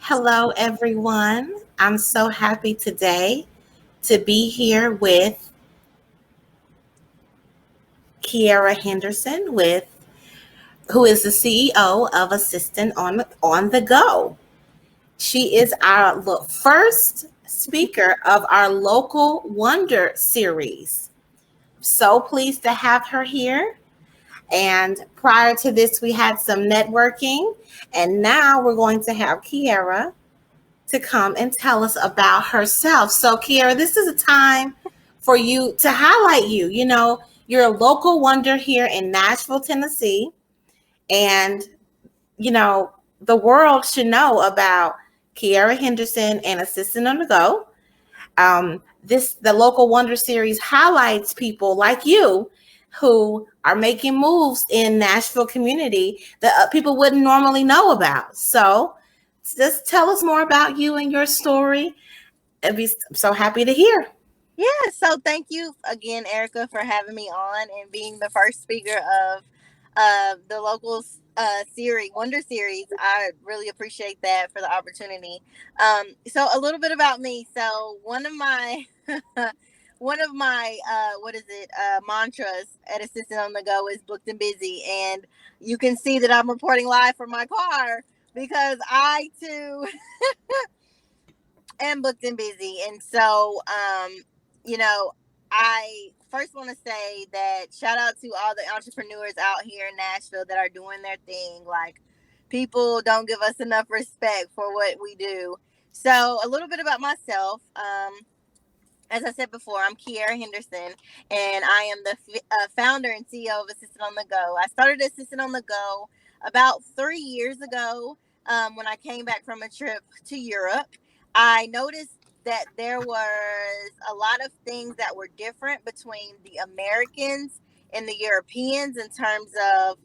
Hello, everyone. I'm so happy today to be here with KeAira Henderson, who is the CEO of Assistant on the Go. She is our first speaker of our Local Wonder series. So pleased to have her here. And prior to this, we had some networking, and now we're going to have KeAira to come and tell us about herself. So, KeAira, this is a time for you to highlight you. You're a local wonder here in Nashville, Tennessee, and the world should know about KeAira Henderson and Assistant on the Go. The Local Wonder series highlights people like you who are making moves in Nashville community that people wouldn't normally know about. So just tell us more about you and your story. I'd be so happy to hear. Yeah, so thank you again, Erica, for having me on and being the first speaker of the local series, Wonder Series. I really appreciate that for the opportunity. So a little bit about me. So one of my what is it mantras at Assistant on the Go is booked and busy, and you can see that I'm reporting live from my car because I too am booked and busy. And so, you know, I first want to say that shout out to all the entrepreneurs out here in Nashville that are doing their thing. Like, people don't give us enough respect for what we do. So, a little bit about myself. As I said before, I'm KeAira Henderson, and I am the founder and CEO of Assistant on the Go. I started Assistant on the Go about 3 years ago when I came back from a trip to Europe. I noticed that there was a lot of things that were different between the Americans and the Europeans in terms of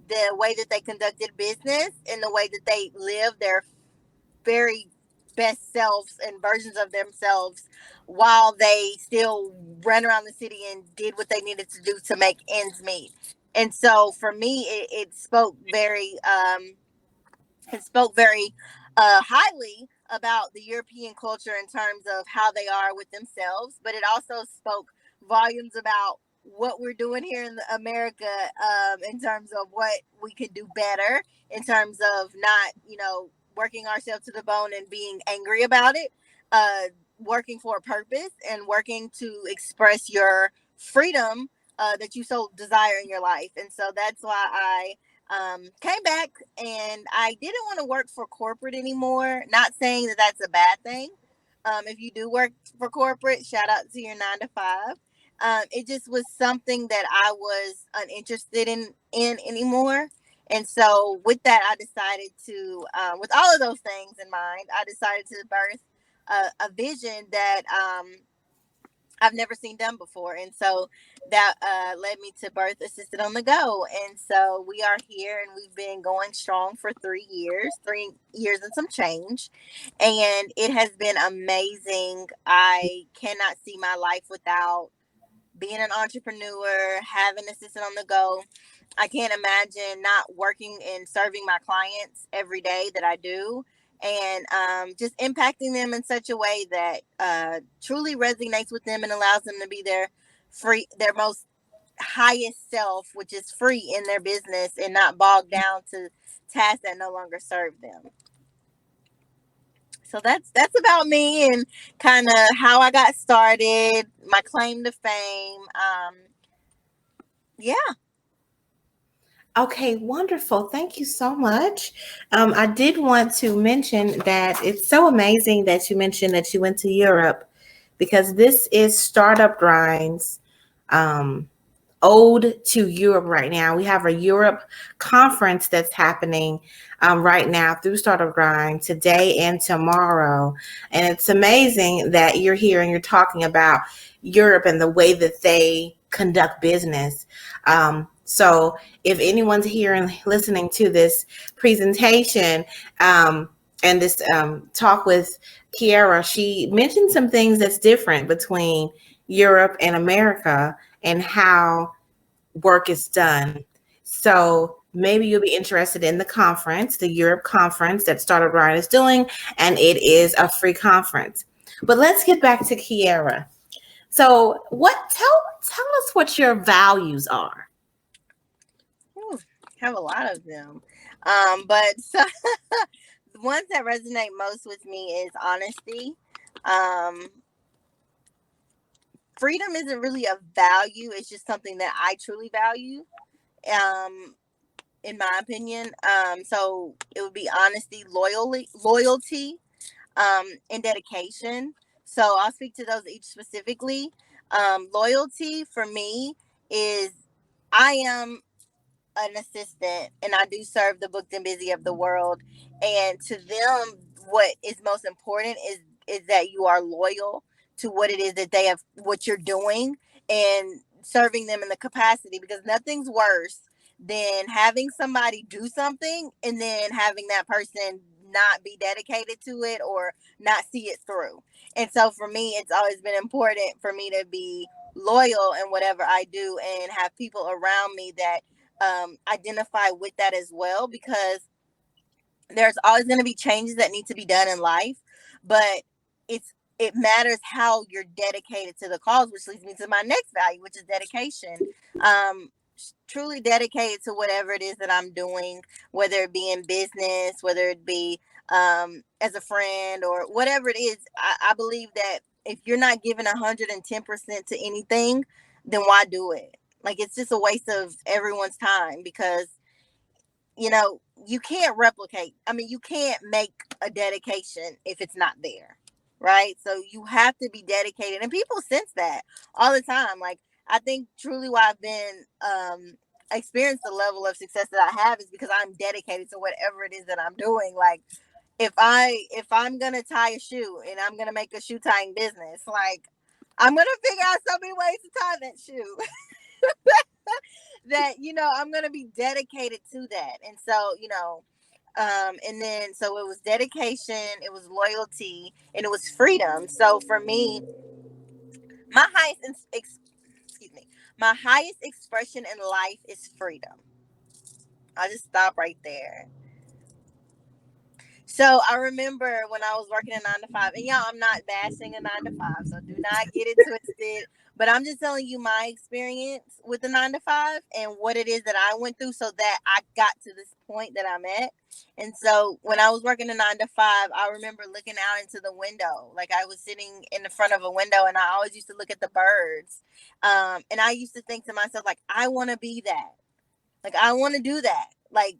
the way that they conducted business and the way that they lived their very best selves and versions of themselves while they still ran around the city and did what they needed to do to make ends meet. And so for me, it spoke very highly about the European culture in terms of how they are with themselves, but it also spoke volumes about what we're doing here in America in terms of what we could do better, in terms of not, working ourselves to the bone and being angry about it, uh, working for a purpose and working to express your freedom that you so desire in your life. And so that's why I came back, and I didn't want to work for corporate anymore. Not saying that that's a bad thing. If you do work for corporate, shout out to your 9 to 5. It just was something that I was uninterested in anymore. And so, with that, I decided to, with all of those things in mind, I decided to birth a vision that I've never seen done before. And so that led me to birth Assisted on the Go. And so we are here, and we've been going strong for 3 years, 3 years and some change. And it has been amazing. I cannot see my life without being an entrepreneur, having Assisted on the Go. I can't imagine not working and serving my clients every day that I do, and just impacting them in such a way that truly resonates with them and allows them to be their most highest self, which is free in their business and not bogged down to tasks that no longer serve them. So that's about me and kind of how I got started, my claim to fame. Yeah. Okay, wonderful. Thank you so much. I did want to mention that it's so amazing that you mentioned that you went to Europe because this is Startup Grind's ode to Europe right now. We have a Europe conference that's happening right now through Startup Grind today and tomorrow. And it's amazing that you're here and you're talking about Europe and the way that they conduct business. So if anyone's here and listening to this presentation and this talk with KeAira, she mentioned some things that's different between Europe and America and how work is done. So maybe you'll be interested in the conference, the Europe conference that Startup Grind is doing, and it is a free conference. But let's get back to KeAira. So, tell us what your values are. Ooh, have a lot of them. But so the ones that resonate most with me is honesty. Um, Freedom isn't really a value; it's just something that I truly value. Um, in my opinion, so it would be honesty, loyalty, and dedication. So I'll speak to those each specifically. Loyalty for me is I am an assistant and I do serve the booked and busy of the world. And to them, what is most important is that you are loyal to what it is that they have, what you're doing, and serving them in the capacity, because nothing's worse than having somebody do something and then having that person not be dedicated to it or not see it through. And so for me, it's always been important for me to be loyal in whatever I do and have people around me that identify with that as well, because there's always going to be changes that need to be done in life, but it matters how you're dedicated to the cause, which leads me to my next value, which is dedication. um Truly dedicated to whatever it is that I'm doing, whether it be in business, whether it be as a friend or whatever it is. I believe that if you're not giving 110% to anything, then why do it? Like, it's just a waste of everyone's time, because you can't replicate. I mean, you can't make a dedication if it's not there, right? So you have to be dedicated, and people sense that all the time. Like, I think truly why I've been experienced the level of success that I have is because I'm dedicated to whatever it is that I'm doing. Like, if I'm gonna tie a shoe and I'm gonna make a shoe tying business, like, I'm gonna figure out so many ways to tie that shoe. That I'm going to be dedicated to that. And so and then so it was dedication, it was loyalty, and it was freedom. So for me, my excuse me, my highest expression in life is freedom. I'll just stop right there. So I remember when I was working a 9 to 5, and y'all, I'm not bashing a 9 to 5, so do not get it twisted. But I'm just telling you my experience with the 9 to 5 and what it is that I went through so that I got to this point that I'm at. And so when I was working a 9 to 5, I remember looking out into the window. Like, I was sitting in the front of a window and I always used to look at the birds. And I used to think to myself, like, I want to be that. Like, I want to do that. Like,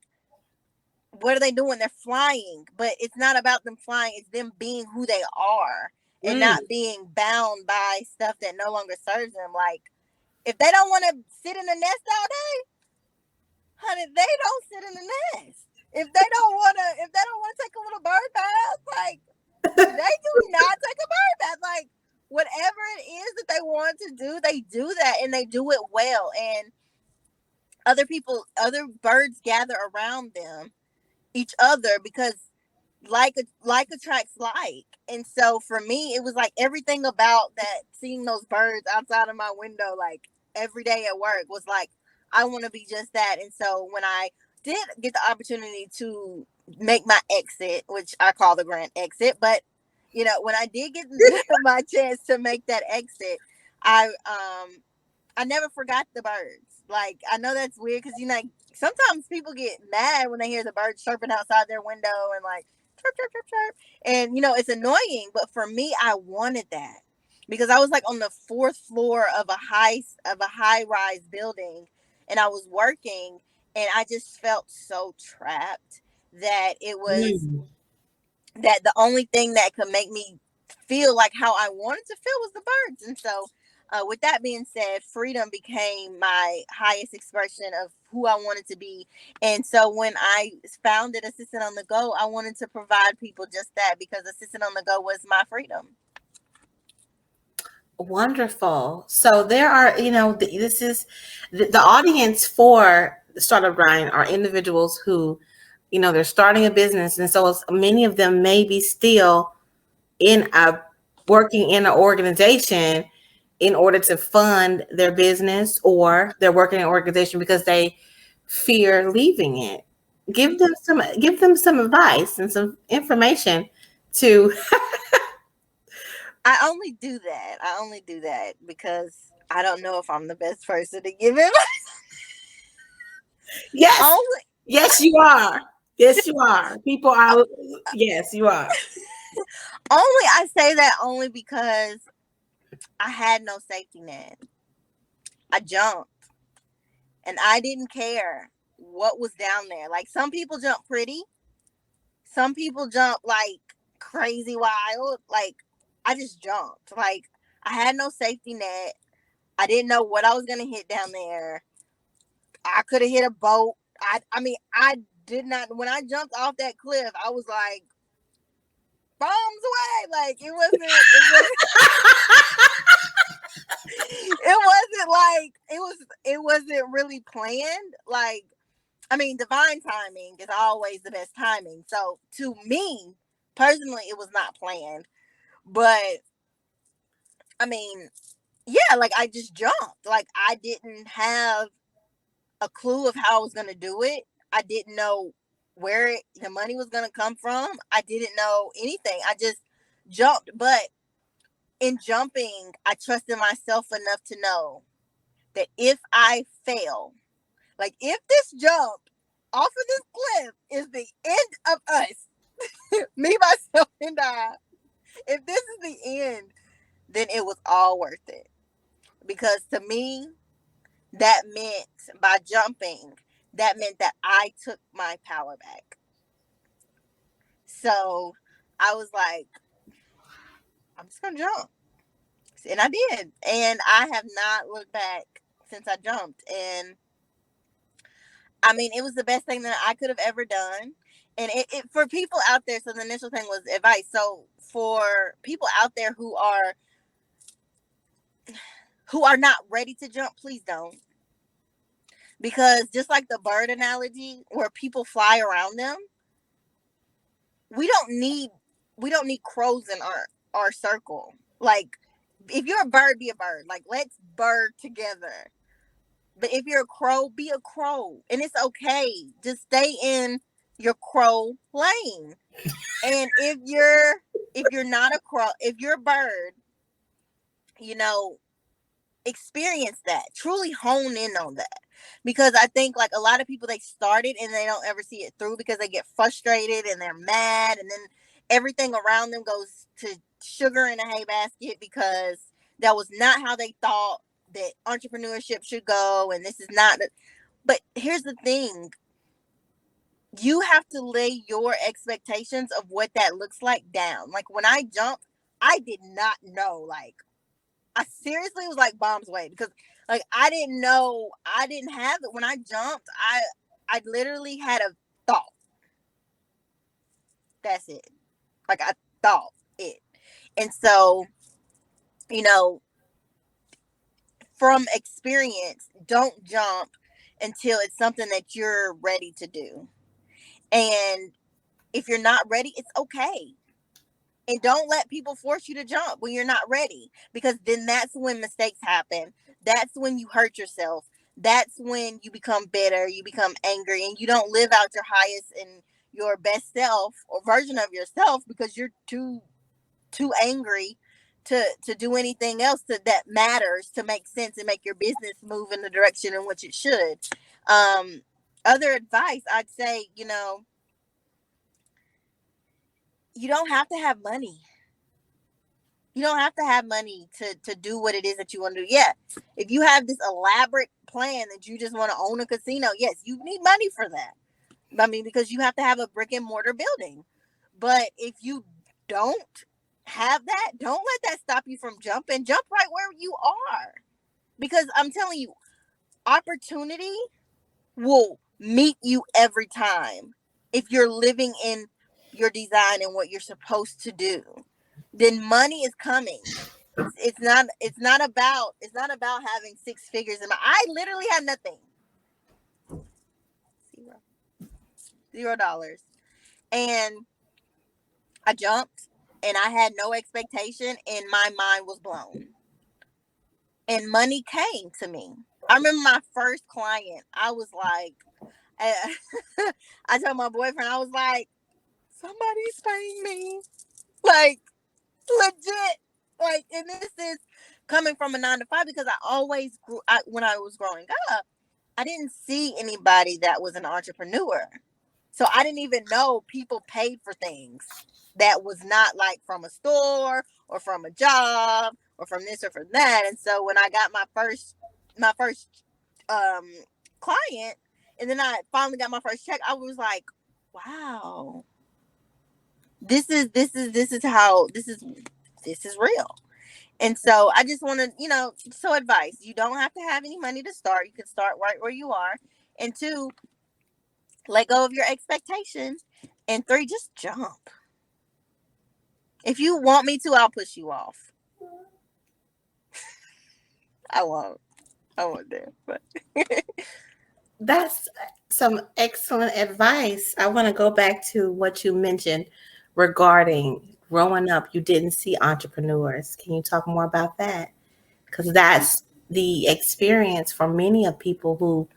what are they doing? They're flying, but it's not about them flying. It's them being who they are and Mm. not being bound by stuff that no longer serves them. Like, if they don't want to sit in the nest all day, honey, they don't sit in the nest. If they don't want to take a little bird bath, like, they do not take a bird bath. Like, whatever it is that they want to do, they do that, and they do it well. And other birds gather around them, each other, because like attracts like. And so for me, it was like everything about that, seeing those birds outside of my window like every day at work, was like, I want to be just that. And so when I did get the opportunity to make my exit, which I call the grand exit, but when I did get my chance to make that exit, I never forgot the birds. Like, I know that's weird because sometimes people get mad when they hear the birds chirping outside their window and like chirp chirp chirp chirp, and it's annoying. But for me, I wanted that because I was like on the fourth floor of a high rise building, and I was working, and I just felt so trapped that it was Mm. that the only thing that could make me feel like how I wanted to feel was the birds. And so, with that being said, freedom became my highest expression of who I wanted to be. And so, when I founded Assistant on the Go, I wanted to provide people just that, because Assistant on the Go was my freedom. Wonderful. So there are, this is the audience for the Startup Grind are individuals who, they're starting a business, and so many of them may be still in a working in an organization in order to fund their business, or they're working in an organization because they fear leaving it. Give them some advice and some information to I only do that. I only do that because I don't know if I'm the best person to give it. Yes. Only, Yes, you are. Yes, you are. People are yes, you are. only I say that only because I had no safety net. I jumped and I didn't care what was down there. Like some people jump pretty, some people jump like crazy wild. Like I just jumped. Like I had no safety net. I didn't know what I was gonna hit down there. I could have hit a boat. I mean I did not when I jumped off that cliff, I was like bombs away. Like it wasn't really planned. Like I mean, divine timing is always the best timing. So to me, personally, it was not planned. But I mean, yeah, like I just jumped. Like I didn't have a clue of how I was gonna do it. I didn't know the money was gonna come from. I didn't know anything. I just jumped. But in jumping, I trusted myself enough to know that if I fail, like if this jump off of this cliff is the end of us, me, myself, and I, if this is the end, then it was all worth it. Because to me, that meant by jumping, that meant that I took my power back. So I was like, I'm just gonna jump. And I did. And I have not looked back since I jumped. And I mean, it was the best thing that I could have ever done. And it for people out there, so the initial thing was advice. So for people out there who are not ready to jump, please don't. Because just like the bird analogy where people fly around them, we don't need crows in our circle. Like if you're a bird, be a bird. Like let's bird together. But if you're a crow, be a crow. And it's okay. Just stay in your crow lane. And if you're not a crow, if you're a bird, you know, experience that. Truly hone in on that. Because I think like a lot of people they started and they don't ever see it through because they get frustrated and they're mad and then everything around them goes to sugar in a hay basket because that was not how they thought that entrepreneurship should go and this is not but here's the thing, you have to lay your expectations of what that looks like down. Like when I jumped, I did not know. Like I seriously was like bombs away because like I didn't know, I didn't have it when I jumped. I literally had a thought. That's it. Like I thought it. And so, you know, from experience, don't jump until it's something that you're ready to do. And if you're not ready, it's okay. And don't let people force you to jump when you're not ready because then that's when mistakes happen. That's when you hurt yourself. That's when you become bitter, you become angry, and you don't live out your highest and your best self or version of yourself because you're too angry to do anything else that matters to make sense and make your business move in the direction in which it should. Um, Other advice, I'd say, you don't have to have money. You don't have to have money to do what it is that you want to do. Yeah, if you have this elaborate plan that you just want to own a casino, yes, you need money for that. I mean, because you have to have a brick and mortar building. But if you don't have that, don't let that stop you from jumping. Jump right where you are. Because I'm telling you, opportunity will meet you every time. If you're living in your design and what you're supposed to do, then money is coming. It's not about having six figures in my. I literally had nothing. $0. And I jumped and I had no expectation and my mind was blown. And money came to me. I remember my first client. I was like, I told my boyfriend, I was like, somebody's paying me. Like, legit. Like, and this is coming from a 9 to 5 because I always grew, when I was growing up, I didn't see anybody that was an entrepreneur. So I didn't even know people paid for things that was not like from a store or from a job or from this or from that. And so when I got my first um client, and then I finally got my first check, I was like, wow, this is real. And so I just want to, so advice, you don't have to have any money to start. You can start right where you are. And two, let go of your expectations. And three, just jump. If you want me to, I'll push you off. I won't. I won't do. But That's some excellent advice. I want to go back to what you mentioned regarding growing up. You didn't see entrepreneurs. Can you talk more about that? Because that's the experience for many of people who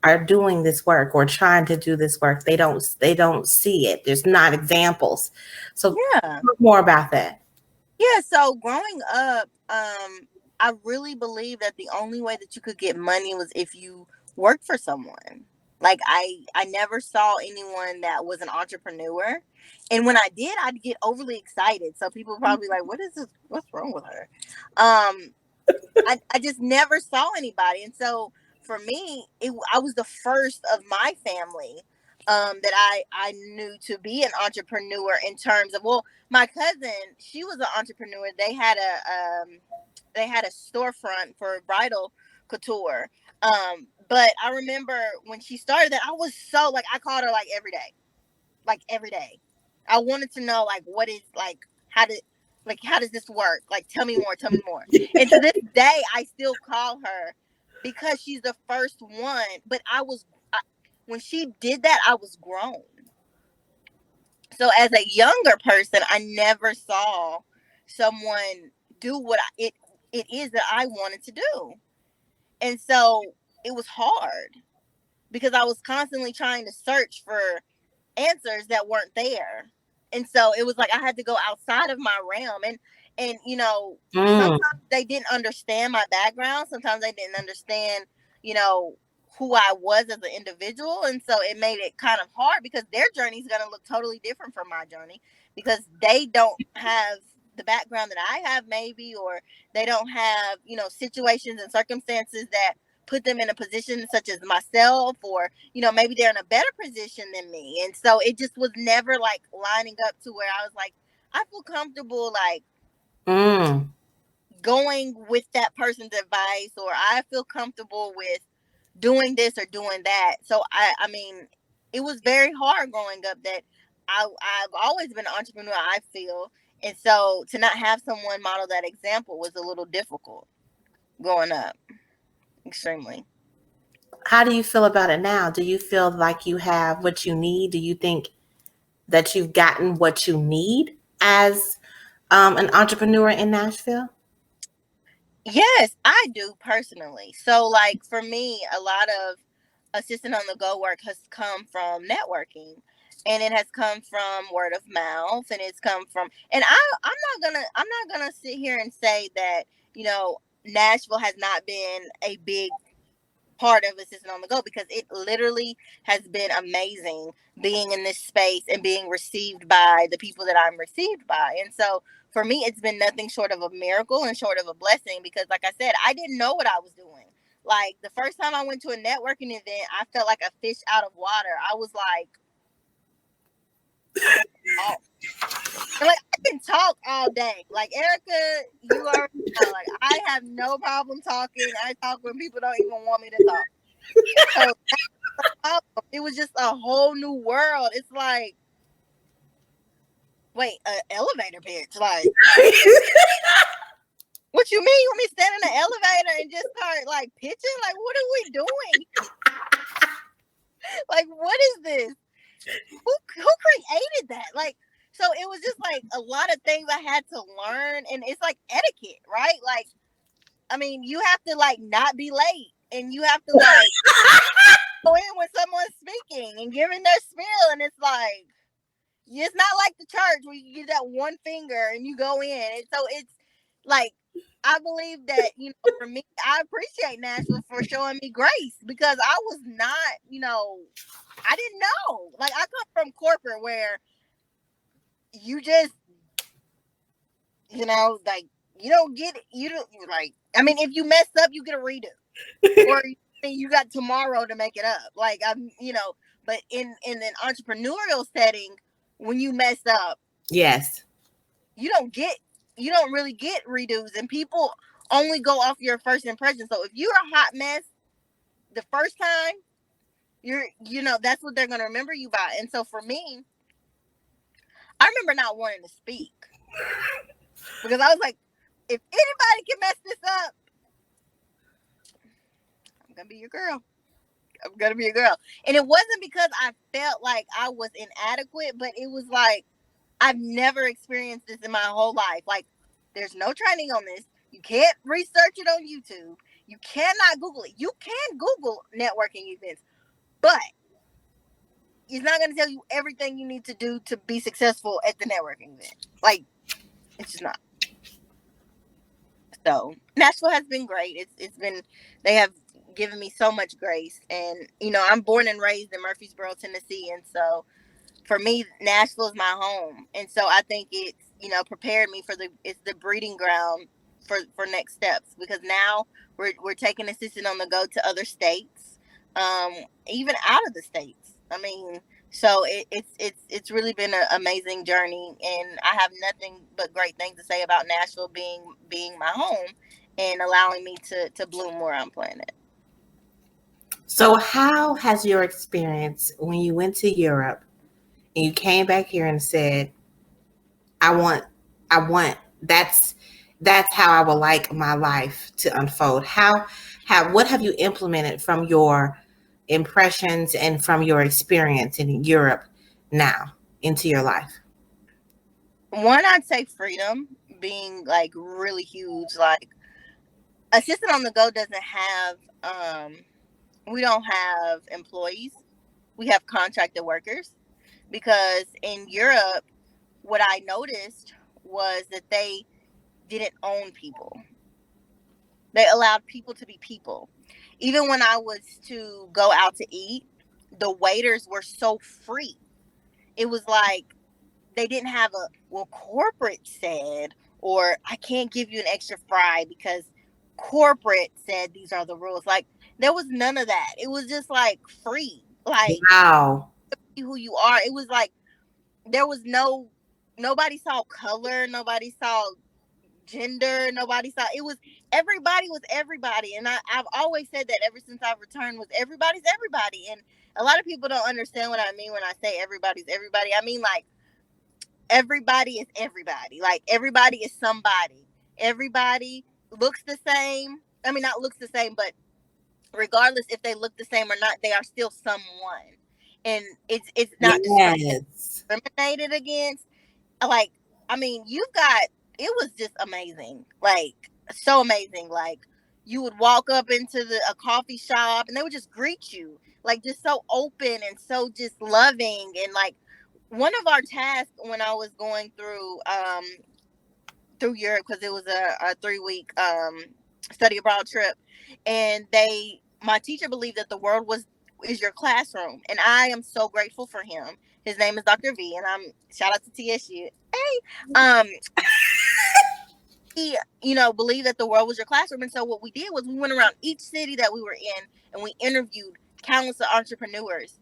are doing this work or trying to do this work. They don't see it. There's not examples. So yeah. talk more about that. Yeah, so growing up, I really believe that the only way that you could get money was if you worked for someone. Like I never saw anyone that was an entrepreneur. And when I did, I'd get overly excited. So people were probably like, what is this? What's wrong with her? I just never saw anybody. And so for me, I was the first of my family that I knew to be an entrepreneur in terms of, well, my cousin, she was an entrepreneur. They had a storefront for bridal couture. But I remember when she started that, I was so like, I called her like every day. I wanted to know like what is like how does this work? Like tell me more. And to this day, I still call her because she's the first one. But when she did that, I was grown. So as a younger person, I never saw someone do what it is that I wanted to do. And so it was hard because I was constantly trying to search for answers that weren't there. And so it was like I had to go outside of my realm, and Mm, sometimes they didn't understand my background, sometimes they didn't understand, you know, who I was as an individual, and so it made it kind of hard because their journey is going to look totally different from my journey because they don't have the background that I have maybe, or they don't have, situations and circumstances that put them in a position such as myself, or maybe they're in a better position than me. And so it just was never like lining up to where I was like, I feel comfortable like mm. going with that person's advice, or I feel comfortable with doing this or doing that. So I mean, it was very hard growing up that I've always been an entrepreneur, I feel. And so to not have someone model that example was a little difficult growing up. Extremely. How do you feel about it now? Do you feel like you have what you need? Do you think that you've gotten what you need as an entrepreneur in Nashville? Yes, I do personally. So, like for me, a lot of assistant on the go work has come from networking, and it has come from word of mouth, and it's come from. And I'm not gonna sit here and say that Nashville has not been a big part of Assistant on the Go because it literally has been amazing being in this space and being received by the people that I'm received by. And so for me, it's been nothing short of a miracle and short of a blessing because, like I said, I didn't know what I was doing. Like the first time I went to a networking event, I felt like a fish out of water. I was like, oh. And like I can talk all day. Like Erica, you already know. Like I have no problem talking. I talk when people don't even want me to talk. So it was just a whole new world. It's like, wait, an elevator pitch. Like, what you mean? You want me to stand in the elevator and just start like pitching? Like, what are we doing? Like, what is this? Who created that? Like, so it was just like a lot of things I had to learn, and it's like etiquette, right? Like, I mean, you have to like not be late, and you have to like go in when someone's speaking and giving their spiel, and it's like it's not like the church where you get that one finger and you go in. And so it's like I believe that, for me, I appreciate Nashville for showing me grace because I was not, I didn't know. Like I come from corporate where you just, like you don't get it. You don't like. I mean, if you mess up, you get a redo, or you got tomorrow to make it up. Like but in an entrepreneurial setting, when you mess up, yes, you don't really get redos, and people only go off your first impression. So if you're a hot mess the first time, that's what they're going to remember you by. And so for me, I remember not wanting to speak because I was like, if anybody can mess this up, I'm going to be your girl. I'm going to be your girl. And it wasn't because I felt like I was inadequate, but it was like, I've never experienced this in my whole life. Like, there's no training on this. You can't research it on YouTube. You cannot Google it. You can Google networking events, but it's not going to tell you everything you need to do to be successful at the networking event. Like, it's just not. So Nashville has been great. It's been, they have given me so much grace, and I'm born and raised in Murfreesboro, Tennessee, and so for me, Nashville is my home, and so I think it's prepared me for it's the breeding ground for next steps, because now we're taking Assistant on the Go to other states, even out of the states. I mean, so it's really been an amazing journey, and I have nothing but great things to say about Nashville being my home and allowing me to bloom where I'm planted. So how has your experience when you went to Europe and you came back here and said, I want that's how I would like my life to unfold. What have you implemented from your impressions and from your experience in Europe now into your life? One, I'd say freedom being like really huge. Like Assistant on the Go doesn't have we don't have employees. We have contracted workers, because in Europe what I noticed was that they didn't own people. They allowed people to be people. Even when I was to go out to eat, the waiters were so free. It was like they didn't have corporate said, or I can't give you an extra fry because corporate said these are the rules. Like there was none of that. It was just like free. Like Wow. who you are. It was like there was nobody saw color, nobody saw gender, nobody saw, it was everybody was everybody. And I've always said that ever since I've returned, was everybody's everybody. And a lot of people don't understand what I mean when I say everybody's everybody. I mean like everybody is everybody. Like everybody is somebody. Everybody looks the same. I mean, not looks the same, but regardless if they look the same or not, they are still someone. And it's not Yes. discriminated against. Like, I mean, it was just amazing. Like, so amazing. Like, you would walk up into a coffee shop and they would just greet you. Like, just so open and so just loving. And like, one of our tasks when I was going through Europe, because it was a 3-week study abroad trip, and my teacher believed that the world is your classroom, and I am so grateful for him. His name is Dr. V, and I'm shout out to TSU. Hey, he believed that the world was your classroom, and so what we did was we went around each city that we were in, and we interviewed countless of entrepreneurs,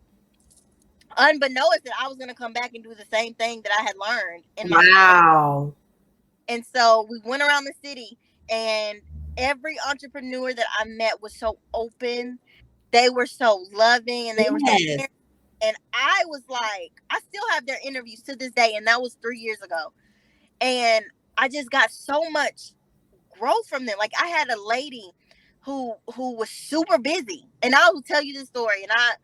unbeknownst that I was going to come back and do the same thing that I had learned in my. Wow. And so we went around the city, and every entrepreneur that I met was so open. They were so loving, and they were so caring. And I was like, I still have their interviews to this day, and that was 3 years ago. And I just got so much growth from them. Like I had a lady who was super busy, and I will tell you this story. And I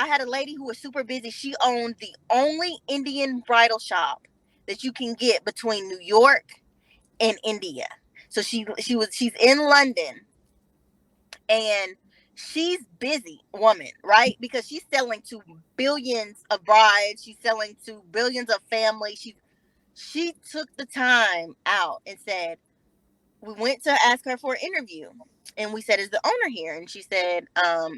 had a lady who was super busy. She owned the only Indian bridal shop that you can get between New York and India. So she's in London, and she's busy woman, right? Because she's selling to billions of brides, she's selling to billions of families. She took the time out and said, we went to ask her for an interview, and we said, is the owner here? And she said,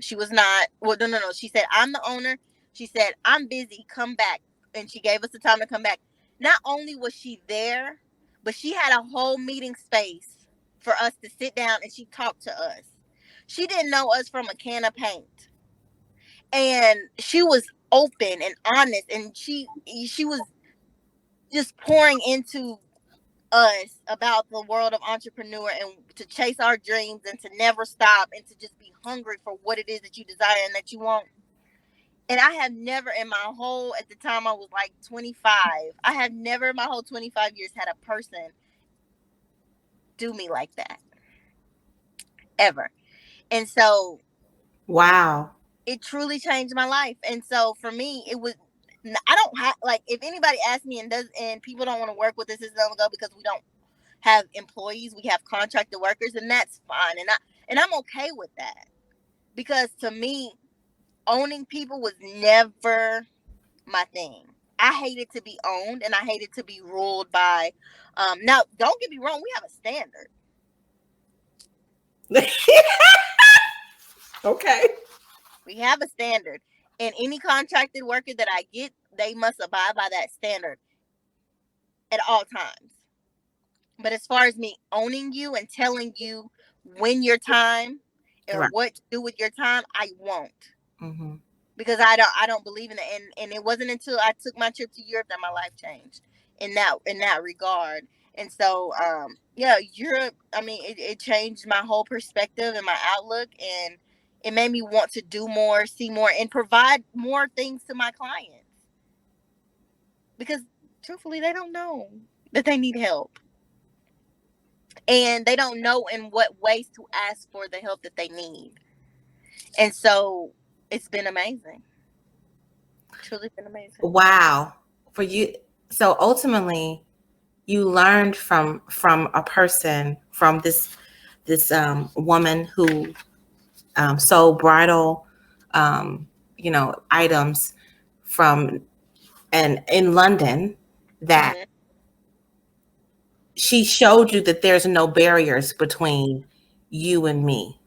she was not. Well, no. She said, I'm the owner. She said, I'm busy, come back. And she gave us the time to come back. Not only was she there, but she had a whole meeting space for us to sit down, and she talked to us. She didn't know us from a can of paint, and she was open and honest, and she was just pouring into us about the world of entrepreneur, and to chase our dreams, and to never stop, and to just be hungry for what it is that you desire and that you want. And I have never in my whole, at the time I was like 25, I have never in my whole 25 years had a person do me like that. Ever. And so, wow, it truly changed my life. And so for me, it was, I don't have, like, if anybody asks me and people don't want to work with us, it's going to go because we don't have employees, we have contracted workers, and that's fine. And I'm okay with that, because to me, owning people was never my thing. I hated to be owned, and I hated to be ruled by. Now, don't get me wrong, we have a standard. Okay. We have a standard, and any contracted worker that I get, they must abide by that standard at all times. But as far as me owning you and telling you when your time or right. what to do with your time, I won't. Mm-hmm. Because I don't believe in it. And it wasn't until I took my trip to Europe that my life changed in that regard. And so, yeah, Europe, I mean, it changed my whole perspective and my outlook, and it made me want to do more, see more, and provide more things to my clients. Because truthfully, they don't know that they need help. And they don't know in what ways to ask for the help that they need. And so it's been amazing. Truly been amazing. Wow. For you. So ultimately, you learned from a person, from this woman who sold bridal items from and in London, that Mm-hmm. she showed you that there's no barriers between you and me,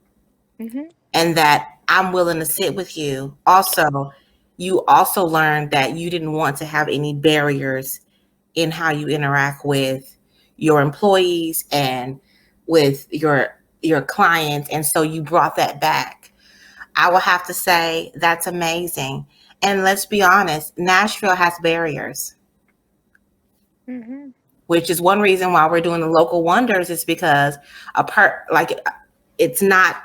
Mm-hmm. and that I'm willing to sit with you. Also, you also learned that you didn't want to have any barriers in how you interact with your employees and with your clients, and so you brought that back. I will have to say that's amazing. And let's be honest, Nashville has barriers, Mm-hmm. which is one reason why we're doing the local wonders, is because it's not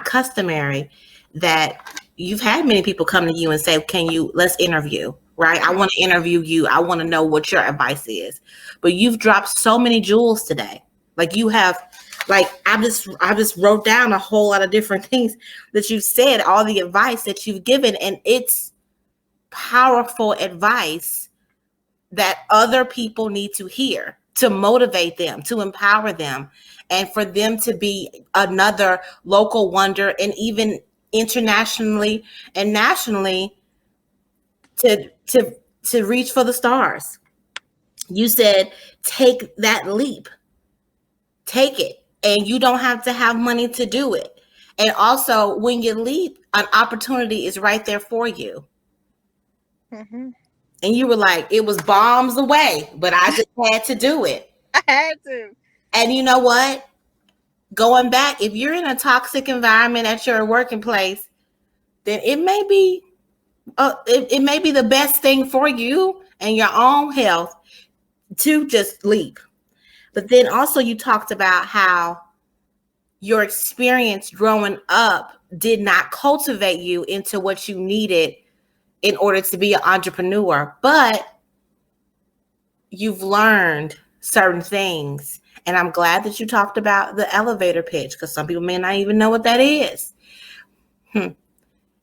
customary that you've had many people come to you and say, let's interview, right? I want to interview you. I want to know what your advice is. But you've dropped so many jewels today. Like you have, like I just wrote down a whole lot of different things that you've said, all the advice that you've given, and it's powerful advice that other people need to hear, to motivate them, to empower them, and for them to be another local wonder, and even internationally and nationally to reach for the stars. You said take that leap. Take it. And you don't have to have money to do it. And also, when you leap, an opportunity is right there for you. Mm-hmm. And you were like, it was bombs away, but I just had to do it. I had to. And you know what? Going back, if you're in a toxic environment at your working place, then it may be the best thing for you and your own health to just leap. But then also you talked about how your experience growing up did not cultivate you into what you needed in order to be an entrepreneur, but you've learned certain things. And I'm glad that you talked about the elevator pitch, because some people may not even know what that is. But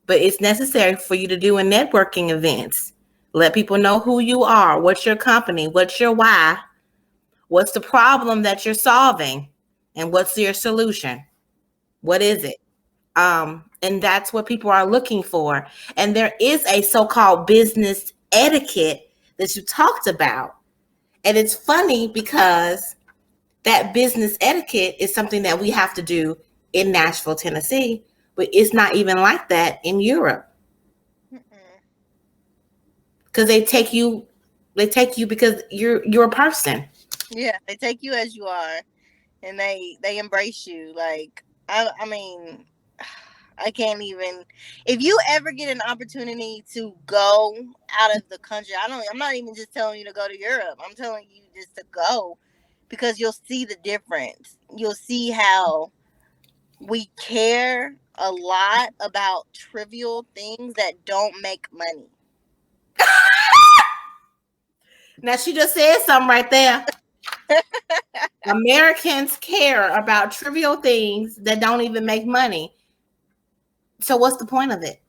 it's necessary for you to do in networking events. Let people know who you are, what's your company, what's your why, what's the problem that you're solving. And what's your solution? What is it? And that's what people are looking for. And there is a so-called business etiquette that you talked about. And it's funny because that business etiquette is something that we have to do in Nashville, Tennessee, but it's not even like that in Europe. Because they take you because you're a person. Yeah, they take you as you are, and they embrace you. Like I mean, I can't even. If you ever get an opportunity to go out of the country, I'm not even just telling you to go to Europe. I'm telling you just to go, because you'll see the difference. You'll see how we care a lot about trivial things that don't make money. Now she just said something right there. Americans care about trivial things that don't even make money. So what's the point of it?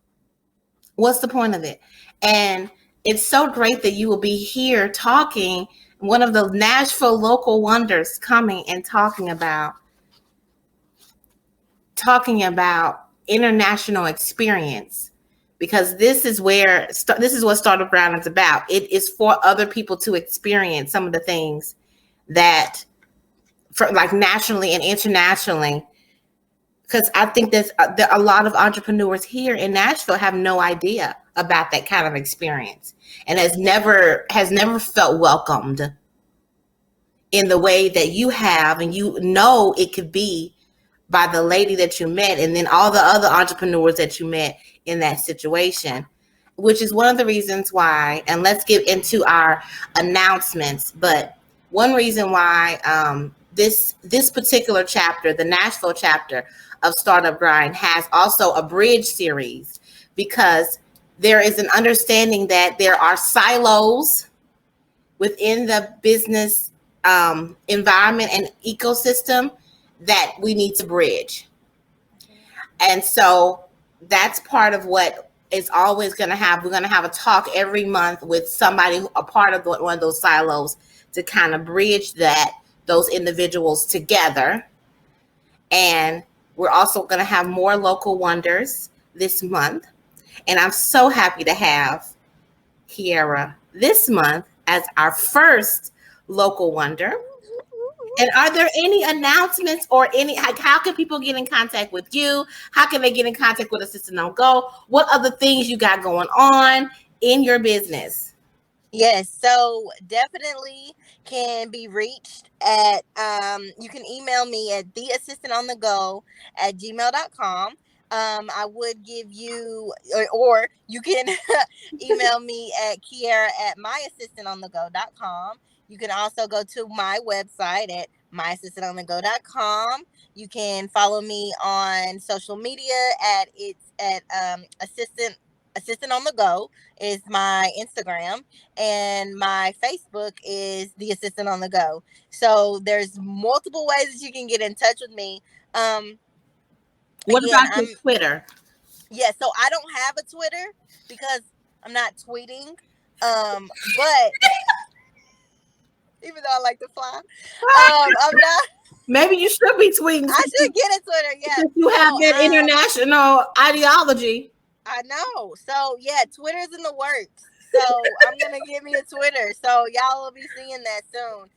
What's the point of it? And it's so great that you will be here talking, one of the Nashville local wonders coming and talking about international experience, because this is what Startup Ground is about. It is for other people to experience some of the things that, for like nationally and internationally, because I think there a lot of entrepreneurs here in Nashville have no idea about that kind of experience, and has never felt welcomed in the way that you have, and it could be by the lady that you met, and then all the other entrepreneurs that you met in that situation, which is one of the reasons why, and let's get into our announcements, but one reason why this particular chapter, the Nashville chapter of Startup Grind, has also a bridge series, because there is an understanding that there are silos within the business environment and ecosystem that we need to bridge. And so that's part of what is always going to have. We're going to have a talk every month with somebody, a part of one of those silos, to kind of bridge those individuals together. And we're also going to have more local wonders this month. And I'm so happy to have KeAira this month as our first local wonder. And are there any announcements or how can people get in contact with you? How can they get in contact with Assistant on Go? What other things you got going on in your business? Yes, so definitely can be reached at, you can email me at theassistantonthego@gmail.com. I would give you, or you can email me at KeAira@myassistantonthego.com. You can also go to my website at myassistantonthego.com. You can follow me on social media at assistant on the go is my Instagram, and my Facebook is The Assistant on the Go. So there's multiple ways that you can get in touch with me. What about your Twitter? Yeah, so I don't have a Twitter because I'm not tweeting. But even though I like to fly, I'm not. Maybe you should be tweeting. I should get a Twitter. Yeah, you have that international ideology. I know. So yeah, Twitter's in the works. So I'm gonna give me a Twitter. So y'all will be seeing that soon.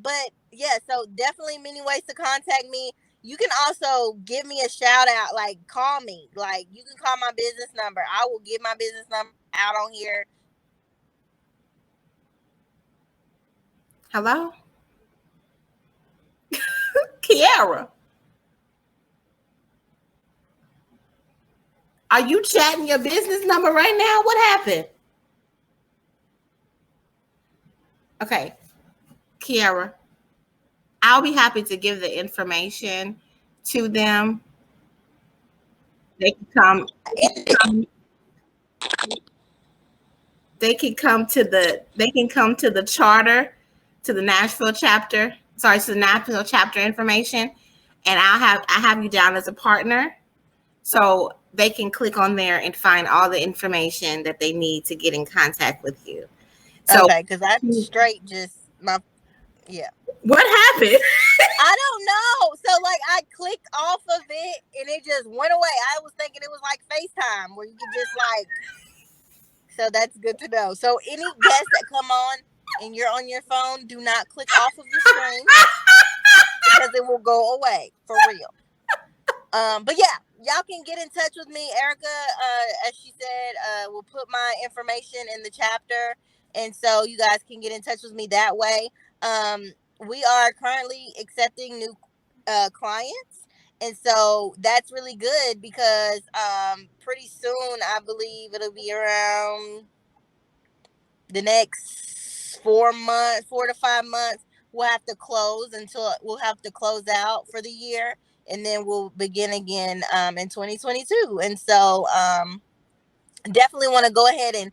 But yeah, so definitely many ways to contact me. You can also give me a shout out, like call me. Like you can call my business number. I will give my business number out on here. Hello? KeAira. Are you chatting your business number right now? What happened? Okay, KeAira, I'll be happy to give the information to them. They can come. They can come to the charter, to the Nashville chapter. Sorry, to the Nashville chapter information, and I have you down as a partner, so they can click on there and find all the information that they need to get in contact with you. So, okay, because I'm straight just my Yeah. What happened? I don't know. So like I clicked off of it and it just went away. I was thinking it was like FaceTime where you could just like, so that's good to know. So any guests that come on and you're on your phone, do not click off of the screen because it will go away for real. But yeah, y'all can get in touch with me, Erica. As she said, we'll put my information in the chapter, and so you guys can get in touch with me that way. We are currently accepting new clients, and so that's really good because pretty soon I believe it'll be around the next 4 months, 4 to 5 months, we'll have to close until we'll have to close out for the year, and then we'll begin again in 2022. And so definitely want to go ahead and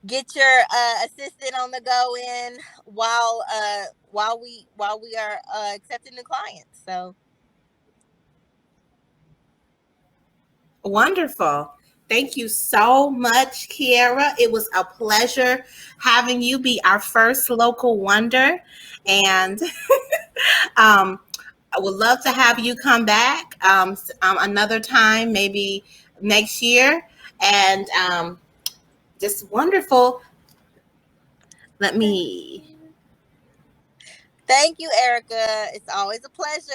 get your assistant on the go in while we are accepting new clients. So Wonderful. Thank you so much, KeAira. It was a pleasure having you be our first local wonder. And I would love to have you come back another time, maybe next year. And just wonderful. Let me thank you, Erica. It's always a pleasure.